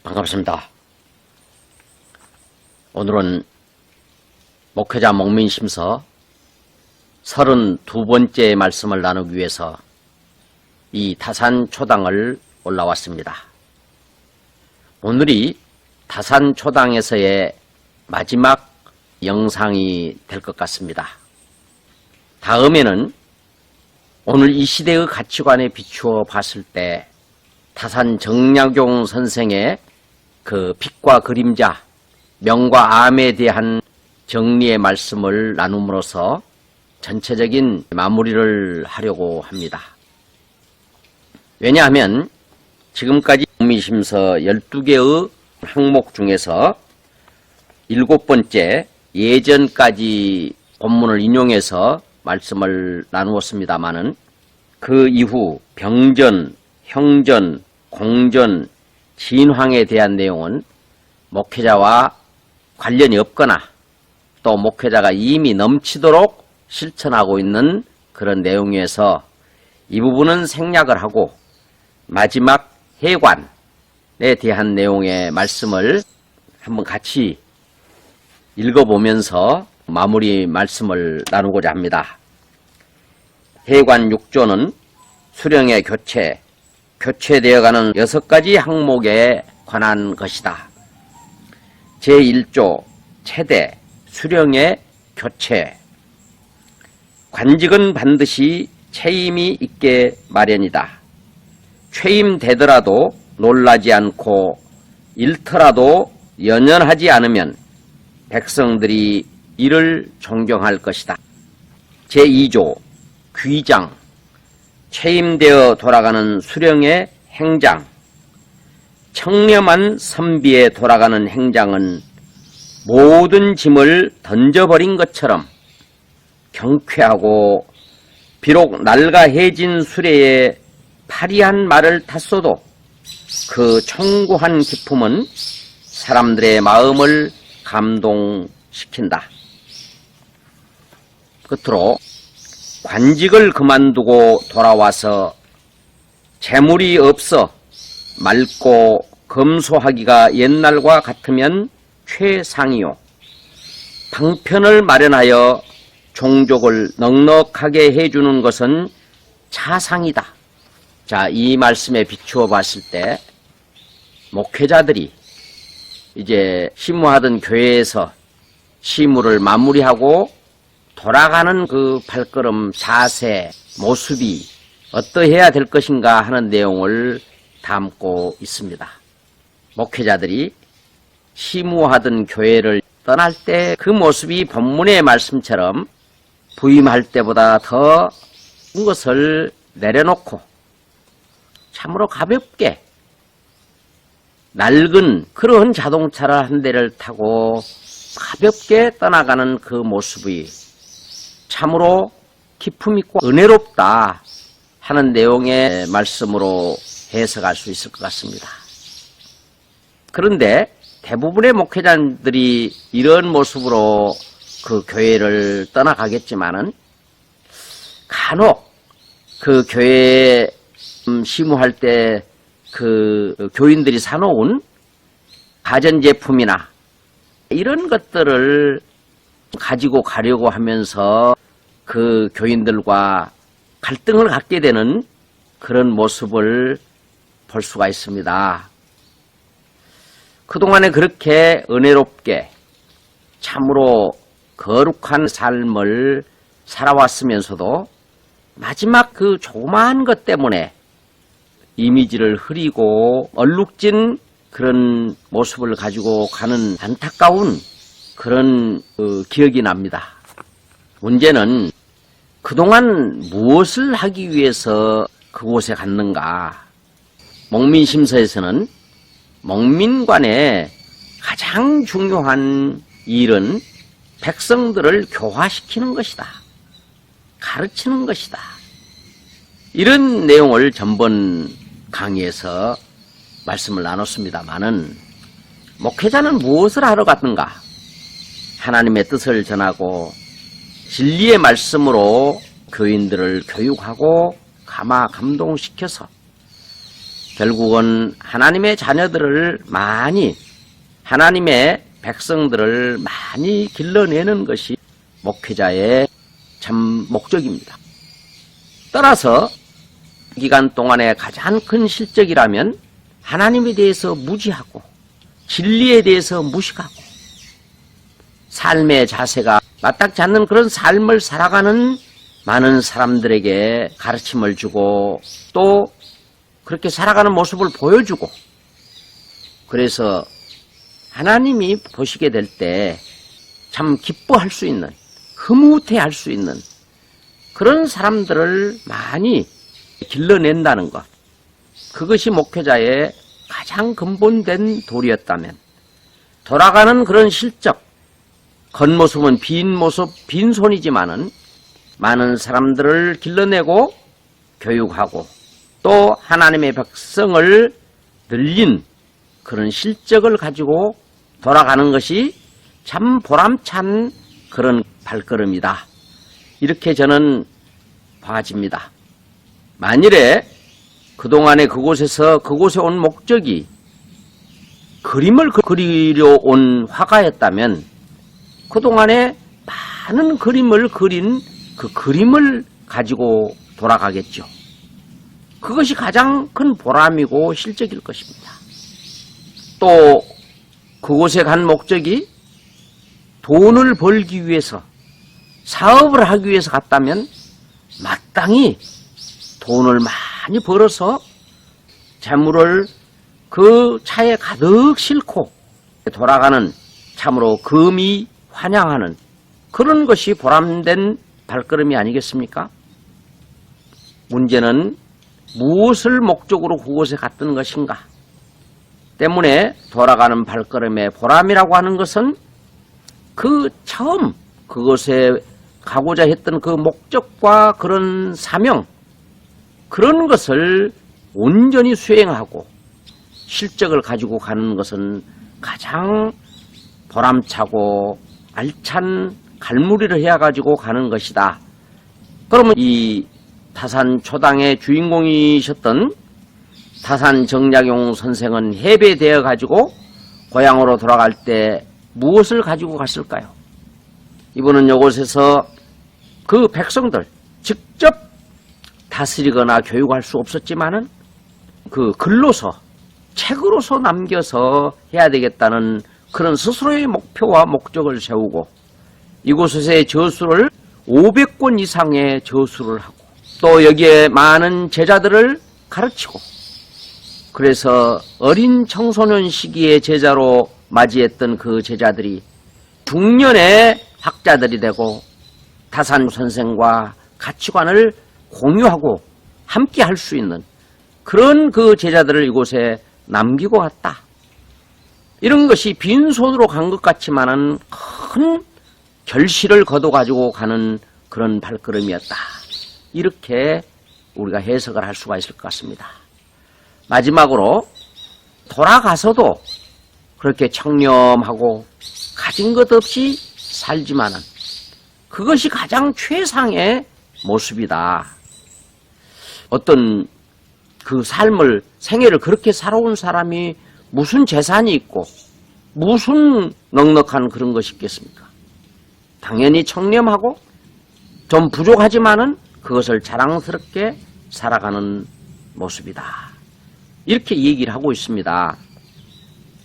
반갑습니다. 오늘은 목회자 목민심서 32번째 말씀을 나누기 위해서 이 타산초당을 올라왔습니다. 오늘이 타산초당에서의 마지막 영상이 될 것 같습니다. 다음에는 오늘 이 시대의 가치관에 비추어 봤을 때 타산 정약용 선생의 그 빛과 그림자, 명과 암에 대한 정리의 말씀을 나눔으로써 전체적인 마무리를 하려고 합니다. 왜냐하면 지금까지 목민심서 12개의 항목 중에서 7번째 예전까지 본문을 인용해서 말씀을 나누었습니다마는 그 이후 병전, 형전, 공전, 진황에 대한 내용은 목회자와 관련이 없거나 또 목회자가 이미 넘치도록 실천하고 있는 그런 내용에서 이 부분은 생략을 하고 마지막 해관에 대한 내용의 말씀을 한번 같이 읽어보면서 마무리 말씀을 나누고자 합니다. 해관 6조는 수령의 교체되어가는 6가지 항목에 관한 것이다. 제1조 체대, 수령의 교체. 관직은 반드시 채임이 있게 마련이다. 취임되더라도 놀라지 않고 잃더라도 연연하지 않으면 백성들이 이를 존경할 것이다. 제2조 귀장, 취임되어 돌아가는 수령의 행장. 청렴한 선비에 돌아가는 행장은 모든 짐을 던져버린 것처럼 경쾌하고 비록 낡아해진 수레에 파리한 말을 탔어도 그 청구한 기품은 사람들의 마음을 감동시킨다. 끝으로 관직을 그만두고 돌아와서 재물이 없어 맑고 검소하기가 옛날과 같으면 최상이요. 방편을 마련하여 종족을 넉넉하게 해주는 것은 차상이다. 자, 이 말씀에 비추어 봤을 때 목회자들이 이제 심무하던 교회에서 심무를 마무리하고 돌아가는 그 발걸음, 자세, 모습이 어떠해야 될 것인가 하는 내용을 담고 있습니다. 목회자들이 심무하던 교회를 떠날 때 그 모습이 본문의 말씀처럼 부임할 때보다 더 큰 것을 내려놓고 참으로 가볍게 낡은 그런 자동차를 한 대를 타고 가볍게 떠나가는 그 모습이 참으로 기품있고 은혜롭다 하는 내용의 말씀으로 해석할 수 있을 것 같습니다. 그런데 대부분의 목회자들이 이런 모습으로 그 교회를 떠나가겠지만은 간혹 그 교회에 심우할 때 그 교인들이 사놓은 가전제품이나 이런 것들을 가지고 가려고 하면서 그 교인들과 갈등을 갖게 되는 그런 모습을 볼 수가 있습니다. 그동안에 그렇게 은혜롭게 참으로 거룩한 삶을 살아왔으면서도 마지막 그 조그마한 것 때문에 이미지를 흐리고 얼룩진 그런 모습을 가지고 가는 안타까운 그런 기억이 납니다. 문제는 그동안 무엇을 하기 위해서 그곳에 갔는가? 목민심서에서는 목민관의 가장 중요한 일은 백성들을 교화시키는 것이다. 가르치는 것이다. 이런 내용을 전번 강의에서 말씀을 나눴습니다마는 목회자는 무엇을 하러 갔는가? 하나님의 뜻을 전하고 진리의 말씀으로 교인들을 교육하고 감화 감동시켜서 결국은 하나님의 자녀들을 많이, 하나님의 백성들을 많이 길러내는 것이 목회자의 참 목적입니다. 따라서 기간 동안의 가장 큰 실적이라면 하나님에 대해서 무지하고 진리에 대해서 무식하고 삶의 자세가 마땅치 않는 그런 삶을 살아가는 많은 사람들에게 가르침을 주고 또 그렇게 살아가는 모습을 보여주고, 그래서 하나님이 보시게 될 때 참 기뻐할 수 있는, 흐뭇해할 수 있는 그런 사람들을 많이 길러낸다는 것, 그것이 목회자의 가장 근본된 도리였다면, 돌아가는 그런 실적, 겉모습은 빈 모습, 빈손이지만은 많은 사람들을 길러내고 교육하고 또 하나님의 백성을 늘린 그런 실적을 가지고 돌아가는 것이 참 보람찬 그런 발걸음이다. 이렇게 저는 봐집니다. 만일에 그동안에 그곳에 온 목적이 그림을 그리려 온 화가였다면 그동안에 많은 그림을 그린 그 그림을 가지고 돌아가겠죠. 그것이 가장 큰 보람이고 실적일 것입니다. 또 그곳에 간 목적이 돈을 벌기 위해서, 사업을 하기 위해서 갔다면 마땅히 돈을 많이 벌어서 재물을 그 차에 가득 싣고 돌아가는 참으로 금이 환영하는 그런 것이 보람된 발걸음이 아니겠습니까? 문제는 무엇을 목적으로 그곳에 갔던 것인가 때문에 돌아가는 발걸음의 보람이라고 하는 것은 그 처음 그곳에 가고자 했던 그 목적과 그런 사명, 그런 것을 온전히 수행하고 실적을 가지고 가는 것은 가장 보람차고 알찬 갈무리를 해가지고 가는 것이다. 그러면 이 타산 초당의 주인공이셨던 타산 정약용 선생은 해배되어 가지고 고향으로 돌아갈 때 무엇을 가지고 갔을까요? 이분은 이곳에서 그 백성들 직접 다스리거나 교육할 수 없었지만은 그 글로서, 책으로서 남겨서 해야 되겠다는 그런 스스로의 목표와 목적을 세우고 이곳에서의 저수를 500권 이상의 저수를 하고 또 여기에 많은 제자들을 가르치고, 그래서 어린 청소년 시기의 제자로 맞이했던 그 제자들이 중년의 학자들이 되고 타산 선생과 가치관을 공유하고 함께 할 수 있는 그런 그 제자들을 이곳에 남기고 갔다. 이런 것이 빈손으로 간 것 같지만은 큰 결실을 거둬가지고 가는 그런 발걸음이었다. 이렇게 우리가 해석을 할 수가 있을 것 같습니다. 마지막으로 돌아가서도 그렇게 청렴하고 가진 것 없이 살지만은 그것이 가장 최상의 모습이다. 어떤 그 삶을, 생애를 그렇게 살아온 사람이 무슨 재산이 있고 무슨 넉넉한 그런 것이 있겠습니까? 당연히 청렴하고 좀 부족하지만은 그것을 자랑스럽게 살아가는 모습이다. 이렇게 얘기를 하고 있습니다.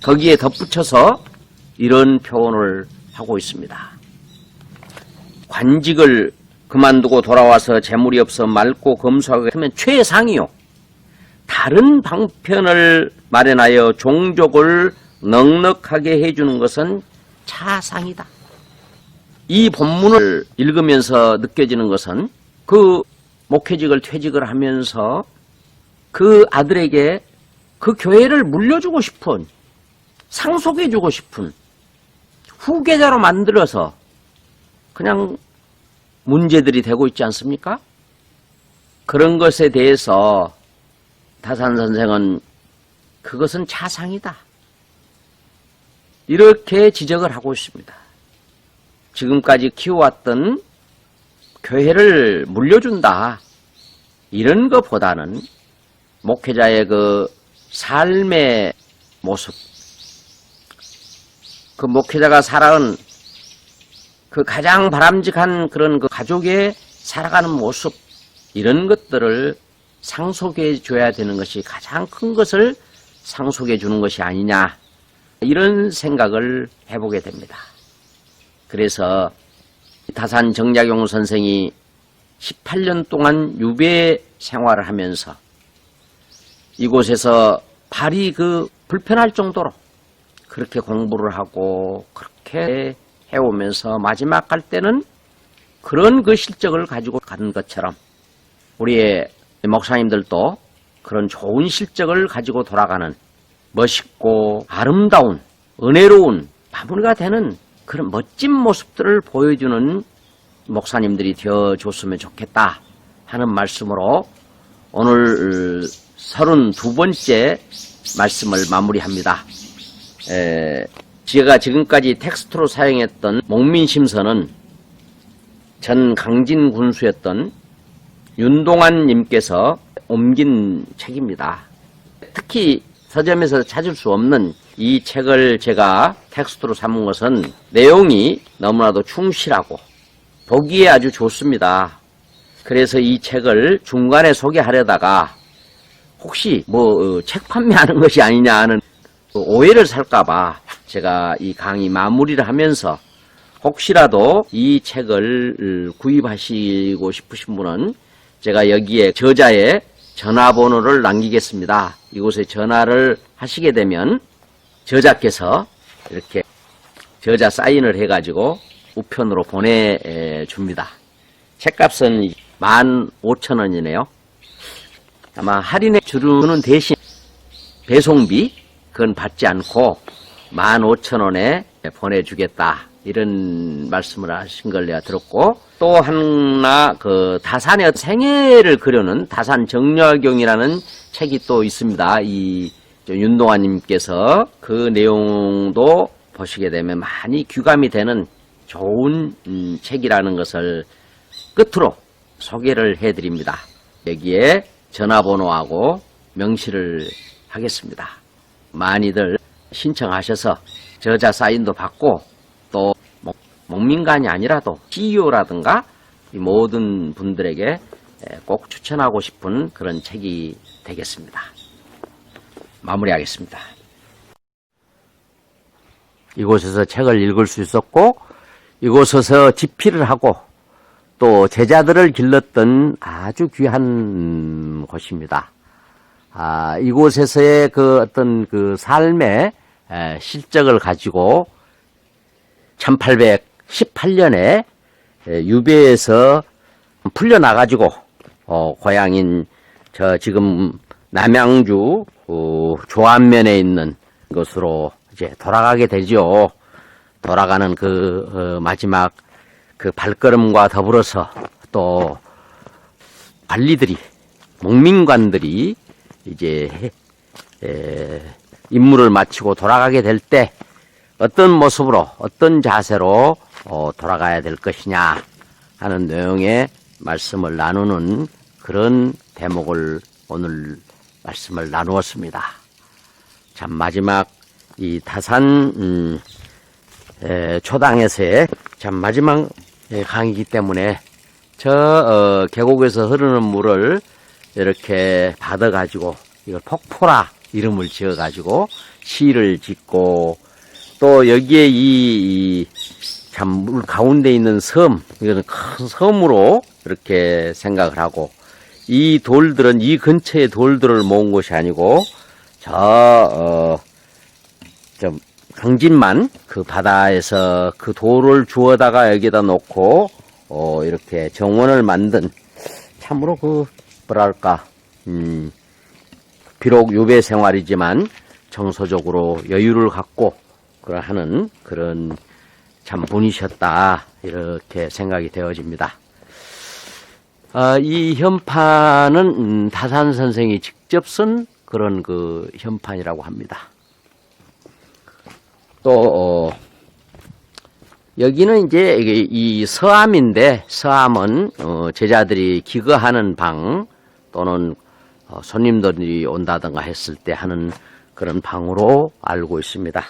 거기에 덧붙여서 이런 표현을 하고 있습니다. 관직을 그만두고 돌아와서 재물이 없어 맑고 검소하게 하면 최상이요. 다른 방편을 마련하여 종족을 넉넉하게 해주는 것은 차상이다. 이 본문을 읽으면서 느껴지는 것은 그 목회직을 퇴직을 하면서 그 아들에게 그 교회를 물려주고 싶은, 상속해주고 싶은 후계자로 만들어서 그냥 문제들이 되고 있지 않습니까? 그런 것에 대해서 타산 선생은 그것은 차상이다. 이렇게 지적을 하고 있습니다. 지금까지 키워왔던 교회를 물려준다. 이런 것보다는 목회자의 그 삶의 모습, 그 목회자가 살아온 그 가장 바람직한 그런 그 가족의 살아가는 모습, 이런 것들을 상속해 줘야 되는 것이 가장 큰 것을 상속해 주는 것이 아니냐, 이런 생각을 해보게 됩니다. 그래서 다산 정약용 선생이 18년 동안 유배 생활을 하면서 이곳에서 발이 불편할 정도로 그렇게 공부를 하고 그렇게 해오면서 마지막 갈 때는 그런 그 실적을 가지고 가는 것처럼 우리의 목사님들도 그런 좋은 실적을 가지고 돌아가는 멋있고 아름다운 은혜로운 마무리가 되는 그런 멋진 모습들을 보여주는 목사님들이 되어줬으면 좋겠다 하는 말씀으로 오늘 32번째 말씀을 마무리합니다. 제가 지금까지 텍스트로 사용했던 목민심서는 전 강진 군수였던 윤동환 님께서 옮긴 책입니다. 특히 서점에서 찾을 수 없는 이 책을 제가 텍스트로 삼은 것은 내용이 너무나도 충실하고 보기에 아주 좋습니다. 그래서 이 책을 중간에 소개하려다가 혹시 책 판매하는 것이 아니냐 하는 오해를 살까봐 제가 이 강의 마무리를 하면서 혹시라도 이 책을 구입하시고 싶으신 분은 제가 여기에 저자의 전화번호를 남기겠습니다. 이곳에 전화를 하시게 되면 저자께서 이렇게 저자 사인을 해가지고 우편으로 보내줍니다. 책값은 15,000원이네요. 아마 할인해 주는 대신 배송비 그건 받지 않고 15,000원에 보내주겠다, 이런 말씀을 하신 걸 내가 들었고, 또 하나 다산의 생애를 그려는 다산 정약용이라는 책이 또 있습니다. 이 윤동환님께서 그 내용도 보시게 되면 많이 귀감이 되는 좋은 책이라는 것을 끝으로 소개를 해드립니다. 여기에 전화번호하고 명시를 하겠습니다. 많이들 신청하셔서 저자 사인도 받고 또 목민관이 아니라도 CEO라든가 이 모든 분들에게 꼭 추천하고 싶은 그런 책이 되겠습니다. 마무리하겠습니다. 이곳에서 책을 읽을 수 있었고 이곳에서 집필을 하고 또 제자들을 길렀던 아주 귀한 곳입니다. 이곳에서의 어떤 삶의 실적을 가지고 1818년에 유배에서 풀려나가지고 고향인 지금 남양주 조안면에 있는 곳으로 이제 돌아가게 되죠. 돌아가는 마지막 발걸음과 더불어서 또 관리들이, 목민관들이 이제 임무를 마치고 돌아가게 될 때 어떤 모습으로, 어떤 자세로 돌아가야 될 것이냐 하는 내용의 말씀을 나누는 그런 대목을 오늘 말씀을 나누었습니다. 참 마지막 이 다산 초당에서의 참 마지막 강의이기 때문에 계곡에서 흐르는 물을 이렇게 받아가지고 이걸 폭포라 이름을 지어가지고 시를 짓고 또 여기에 참 물 가운데 있는 섬, 이거는 큰 섬으로 이렇게 생각을 하고 이 돌들은 이 근처에 돌들을 모은 것이 아니고 강진만 바다에서 그 돌을 주워다가 여기다 놓고 이렇게 정원을 만든 참으로 뭐랄까 비록 유배 생활이지만 정서적으로 여유를 갖고 하는 그런 참 분이셨다, 이렇게 생각이 되어집니다. 이 현판은 다산 선생이 직접 쓴 그런 현판이라고 합니다. 또 여기는 이제 이 서암인데, 서암은 제자들이 기거하는 방 또는 손님들이 온다든가 했을 때 하는 그런 방으로 알고 있습니다.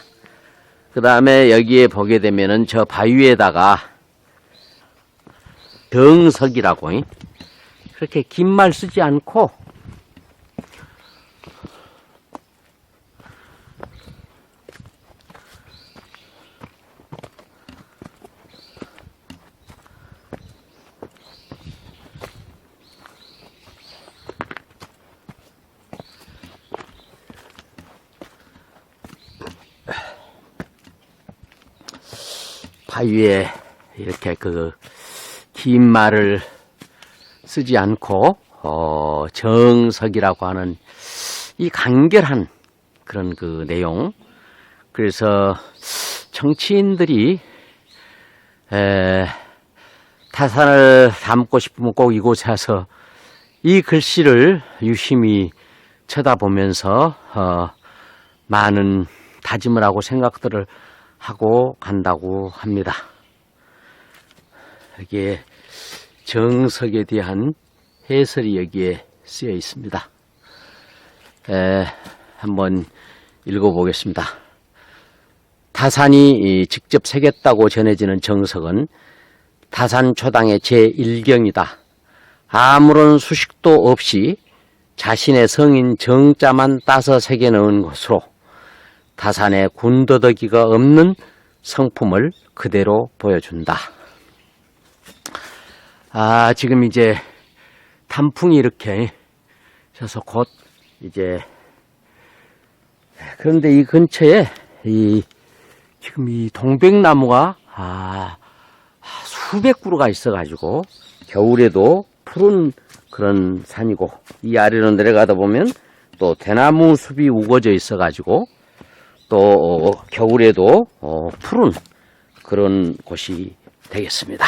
그 다음에 여기에 보게 되면은 저 바위에다가 정석이라고 그렇게 긴 말 쓰지 않고 바위에 이렇게 그 긴 말을 쓰지 않고 정석이라고 하는 이 간결한 그런 그 내용. 그래서 정치인들이 타산을 담고 싶으면 꼭 이곳에 와서 이 글씨를 유심히 쳐다보면서 많은 다짐을 하고 생각들을 하고 간다고 합니다. 여기에 정석에 대한 해설이 여기에 쓰여 있습니다. 한번 읽어보겠습니다. 타산이 직접 새겼다고 전해지는 정석은 타산 초당의 제1경이다. 아무런 수식도 없이 자신의 성인 정자만 따서 새겨 넣은 것으로 타산에 군더더기가 없는 성품을 그대로 보여준다. 지금 이제 단풍이 이렇게 져서 곧 이제 그런데 이 근처에 지금 이 동백나무가 수백 그루가 있어가지고 겨울에도 푸른 그런 산이고 이 아래로 내려가다 보면 또 대나무 숲이 우거져 있어가지고 또 겨울에도 푸른 그런 곳이 되겠습니다.